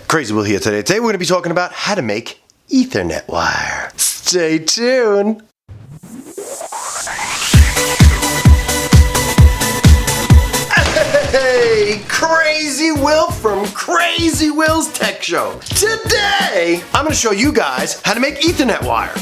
Crazy Will here today. Today we're going to be talking about how to make Ethernet wire. Stay tuned. Hey, Crazy Will from Crazy Will's Tech Show. Today, I'm going to show you guys how to make Ethernet wire.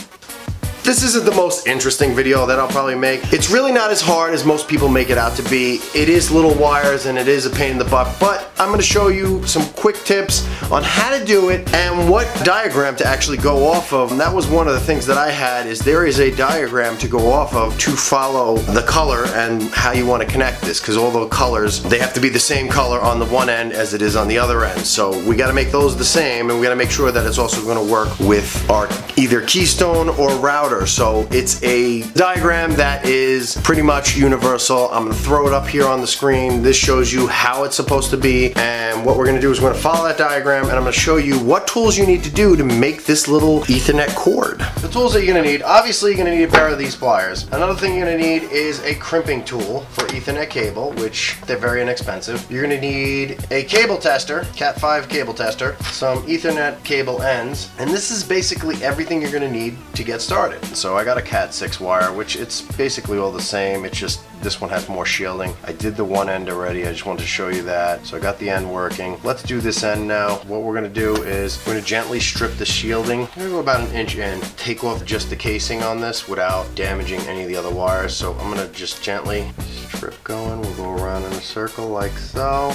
This isn't the most interesting video that I'll probably make. It's really not as hard as most people make it out to be. It is little wires and it is a pain in the butt, but I'm going to show you some quick tips on how to do it and what diagram to actually go off of. And that was one of the things that I had, is there is a diagram to go off of to follow the color and how you want to connect this, because all the colors, they have to be the same color on the one end as it is on the other end. So we got to make those the same, and we got to make sure that it's also going to work with our either keystone or router. So it's a diagram that is pretty much universal. I'm going to throw it up here on the screen. This shows you how it's supposed to be, and what we're going to do is we're going to follow that diagram, and I'm going to show you what tools you need to do to make this little Ethernet cord. The tools that you're going to need, obviously you're going to need a pair of these pliers. Another thing you're going to need is a crimping tool for Ethernet cable, which they're very inexpensive. You're going to need a cable tester, Cat 5 cable tester, some Ethernet cable ends, and this is basically everything you're going to need to get started. So I got a Cat 6 wire, which it's basically all the same. It's just this one has more shielding. I did the one end already. I just wanted to show you that. So I got the end working. Let's do this end now. What we're going to do is we're going to gently strip the shielding. I'm going to go about an inch in. Take off just the casing on this without damaging any of the other wires. So I'm going to just gently strip going. We'll go around in a circle like so.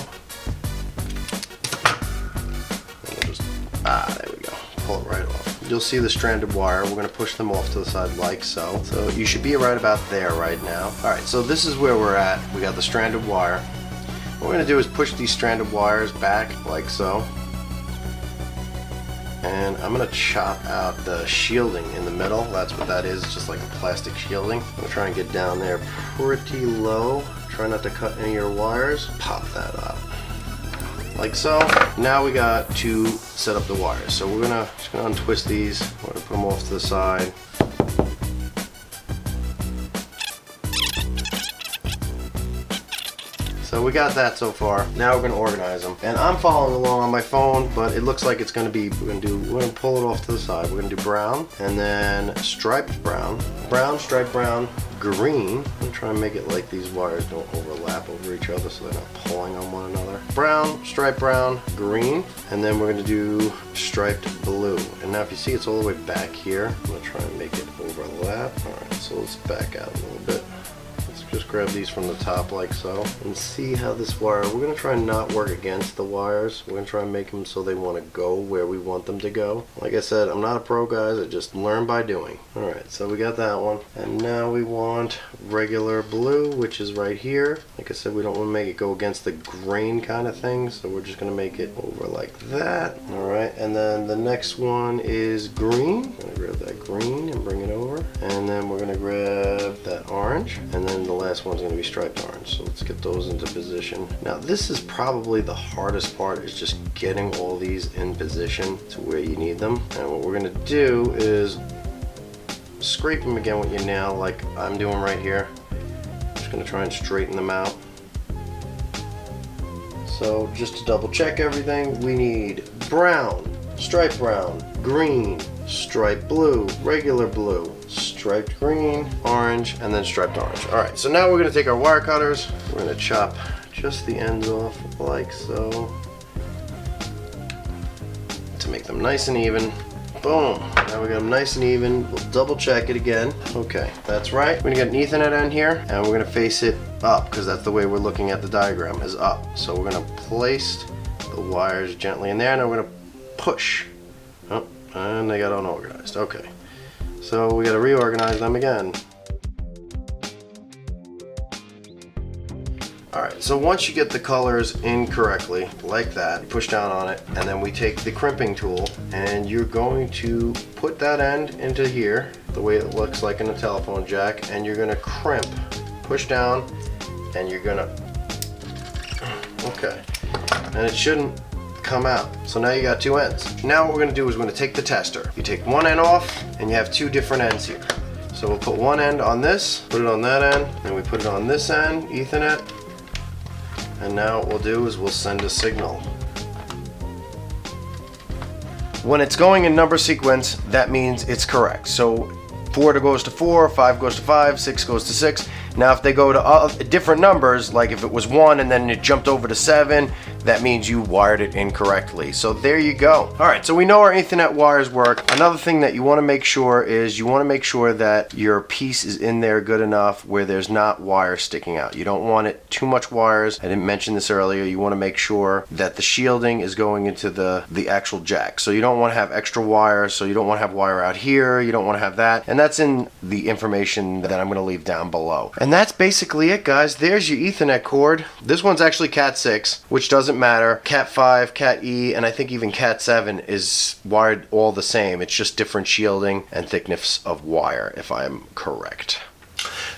And we'll just, there we go. Pull it right off. You'll see the stranded wire. We're going to push them off to the side like so. So you should be right about there right now. Alright, so this is where we're at. We got the stranded wire. What we're going to do is push these stranded wires back like so. And I'm going to chop out the shielding in the middle. That's what that is. It's just like a plastic shielding. I'm going to try and get down there pretty low. Try not to cut any of your wires. Pop that up. Like so. Now we got to set up the wires. So we're just gonna untwist these. We're gonna put them off to the side. So we got that so far. Now we're gonna organize them. And I'm following along on my phone, but it looks like it's gonna be, we're gonna pull it off to the side. We're gonna do brown, and then striped brown, striped brown, green. I'm gonna try and make it like these wires don't overlap over each other so they're not pulling on one another. Brown, striped brown, green, and then we're gonna do striped blue. And now if you see it's all the way back here, I'm gonna try and make it overlap. Alright, so let's back out a little bit. Let's just grab these from the top like so, and see how this wire, we're gonna try and not work against the wires. We're gonna try and make them so they wanna go where we want them to go. Like I said, I'm not a pro, guys, I just learn by doing. Alright, so we got that one. And now we want regular blue, which is right here. Like I said, we don't want to make it go against the grain kind of thing, so we're just gonna make it over like that. Alright, and then the next one is green. I'm gonna grab that green and bring it over. And then we're gonna grab that orange. And then the last one's gonna be striped orange. So let's get those into position. Now this is probably the hardest part, is just getting all these in position to where you need them. And what we're gonna do is scrape them again with your nail like I'm doing right here. Just gonna try and straighten them out. So just to double check everything, we need brown, striped brown, green, striped blue, regular blue, striped green, orange, and then striped orange. Alright, so now we're gonna take our wire cutters. We're gonna chop just the ends off like so to make them nice and even. Boom. Now we got them nice and even. We'll double check it again. Okay, that's right. We're gonna get an Ethernet end here, and we're gonna face it up, because that's the way we're looking at the diagram, is up. So we're gonna place the wires gently in there, and then we're gonna push. Oh, and they got unorganized. Okay. So we gotta reorganize them again. Alright, so once you get the colors in correctly, like that, you push down on it, and then we take the crimping tool, and you're going to put that end into here, the way it looks like in a telephone jack, and you're gonna crimp, push down, and you're gonna, okay, and it shouldn't come out. So now you got two ends. Now what we're gonna do is we're gonna take the tester. You take one end off, and you have two different ends here. So we'll put one end on this, put it on that end, then we put it on this end, Ethernet, and now what we'll do is we'll send a signal. When it's going in number sequence, that means it's correct. So 4 goes to 4, 5 goes to 5, 6 goes to 6. Now if they go to different numbers, like if it was 1 and then it jumped over to 7, that means you wired it incorrectly. So there you go. Alright, so we know our Ethernet wires work. Another thing that you want to make sure is you want to make sure that your piece is in there good enough where there's not wire sticking out. You don't want it too much wires. I didn't mention this earlier. You want to make sure that the shielding is going into the actual jack. So you don't want to have extra wires, so you don't want to have wire out here, you don't want to have that. And that's in the information that I'm going to leave down below. And that's basically it, guys. There's your Ethernet cord. This one's actually Cat 6, which doesn't matter. Cat 5, Cat E, and I think even Cat 7 is wired all the same. It's just different shielding and thickness of wire, if I'm correct.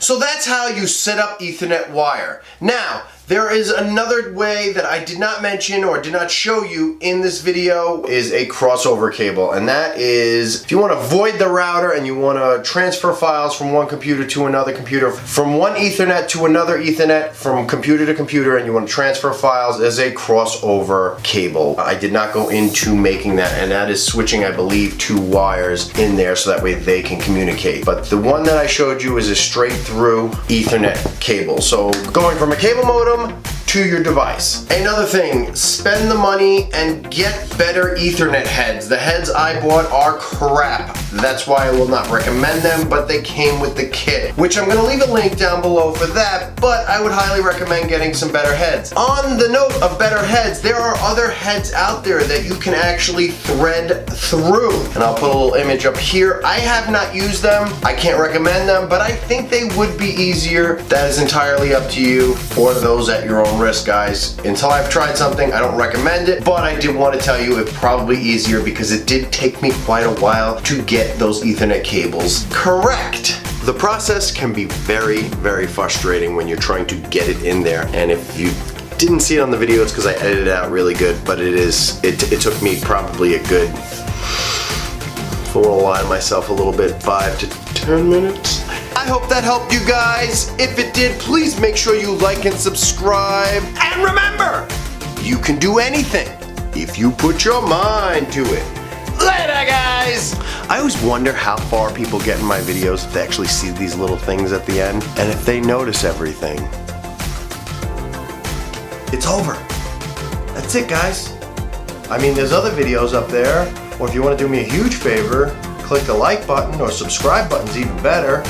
So that's how you set up Ethernet wire. Now, there is another way that I did not mention or did not show you in this video is a crossover cable, and that is if you want to void the router and you want to transfer files from one computer to another computer, from one Ethernet to another Ethernet, from computer to computer, and you want to transfer files as a crossover cable. I did not go into making that, and that is switching, I believe, 2 wires in there so that way they can communicate. But the one that I showed you is a straight through Ethernet cable. So going from a cable modem to your device. Another thing, spend the money and get better Ethernet heads. The heads I bought are crap. That's why I will not recommend them, but they came with the kit, which I'm going to leave a link down below for that, but I would highly recommend getting some better heads. On the note of better heads, there are other heads out there that you can actually thread through, and I'll put a little image up here. I have not used them. I can't recommend them, but I think they would be easier. That is entirely up to you or those at your own risk, guys. Until I've tried something, I don't recommend it, but I did want to tell you it's probably easier because it did take me quite a while to get those Ethernet cables correct. The process can be very, very frustrating when you're trying to get it in there, and if you didn't see it on the video, it's because I edited it out really good, but it took me probably a good, if I want to lie to myself a little bit, 5 to 10 minutes. I hope that helped you guys. If it did, please make sure you like and subscribe. And remember, you can do anything if you put your mind to it. Later, guys! I always wonder how far people get in my videos if they actually see these little things at the end, and if they notice everything. It's over. That's it, guys. I mean, there's other videos up there, or if you want to do me a huge favor, click the like button, or subscribe button's even better.